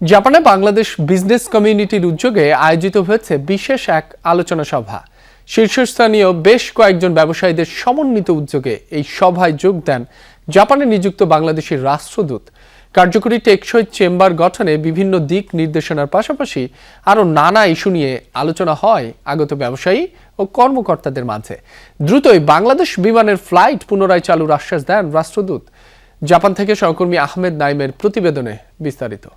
জাপানে বাংলাদেশ বিজনেস কমিউনিটির উদ্যোগে আয়োজিত হয়েছে বিশেষ এক আলোচনা সভা। শীর্ষস্থানীয় বেশ কয়েকজন ব্যবসায়ীদের সমন্বিত উদ্যোগে এই সভায় যোগ দেন জাপানে নিযুক্ত বাংলাদেশের রাষ্ট্রদূত। কার্যকরী টেকসই চেম্বার গঠনে বিভিন্ন দিক নির্দেশনার পাশাপাশি আরও নানা ইস্যু নিয়ে আলোচনা হয় আগত ব্যবসায়ী ও কর্মকর্তাদের মাঝে। দ্রুতই বাংলাদেশ বিমানের ফ্লাইট পুনরায় চালুর আশ্বাস দেন রাষ্ট্রদূত। জাপান থেকে সহকর্মী আহমেদ নাইমের প্রতিবেদনে বিস্তারিত।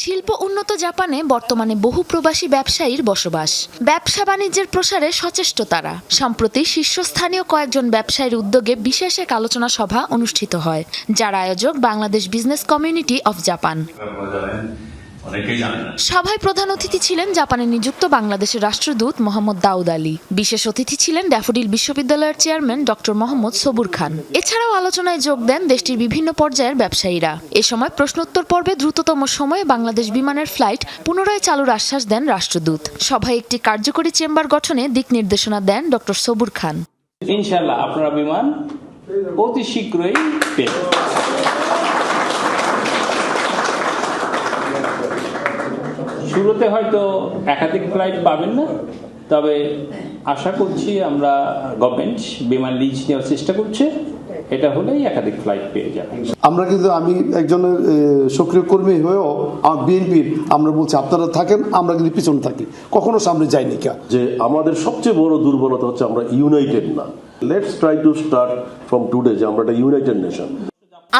শিল্প উন্নত জাপানে বর্তমানে বহু প্রবাসী ব্যবসায়ীর বসবাস। ব্যবসা বাণিজ্যের প্রসারে সচেষ্ট তারা। সম্প্রতি শীর্ষস্থানীয় কয়েকজন ব্যবসায়ীর উদ্যোগে বিশেষ এক আলোচনা সভা অনুষ্ঠিত হয়, যার আয়োজক Bangladesh business community of Japan. সভায় প্রধান অতিথি ছিলেন জাপানে নিযুক্ত বাংলাদেশের রাষ্ট্রদূত মোহাম্মদ দাউদ আলী। বিশেষ অতিথি ছিলেন ড্যাফোডিল বিশ্ববিদ্যালয়ের চেয়ারম্যান ডক্টর মোহাম্মদ সবুর খান। এছাড়াও আলোচনায় যোগ দেন দেশটির বিভিন্ন পর্যায়ের ব্যবসায়ীরা। এ সময় প্রশ্নোত্তর পর্বে দ্রুততম সময়ে বাংলাদেশ বিমানের ফ্লাইট পুনরায় চালুর আশ্বাস দেন রাষ্ট্রদূত। সভায় একটি কার্যকরী চেম্বার গঠনে দিক নির্দেশনা দেন ডক্টর সবুর খান। ইনশাআল্লাহ আপনারা বিমান অতি শীঘ্রই পেয়ে শুরুতে হয়তো একাধিক ফ্লাইট পাবেন না, তবে আশা করছি আমরা গভর্নমেন্ট বিমান লিজ নেওয়ার চেষ্টা করছে, এটা হলেই একাধিক ফ্লাইট পেয়ে যাবে। আমরা কিন্তু আমি একজনের সক্রিয় কর্মী হয়েও বিএনপির আমরা বলছি আপনারা থাকেন, আমরা কিন্তু পিছনে থাকি, কখনো সামনে যাইনি। যে আমাদের সবচেয়ে বড় দুর্বলতা হচ্ছে আমরা ইউনাইটেড না। Let's try to start from today যে আমরা একটা ইউনাইটেড নেশন।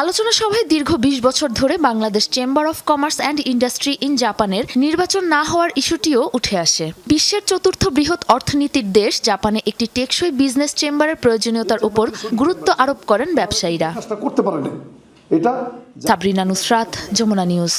আলোচনা সভায় দীর্ঘ ২০ বছর ধরে Bangladesh chamber of commerce and industry in জাপানের নির্বাচন না হওয়ার ইস্যুটিও উঠে আসে। বিশ্বের চতুর্থ বৃহৎ অর্থনীতির দেশ জাপানে একটি টেকসই বিজনেস চেম্বারের প্রয়োজনীয়তার উপর গুরুত্ব আরোপ করেন ব্যবসায়ীরা। করতে পারেন এটা। সাবরিনা নুসরাত, যমুনা নিউজ।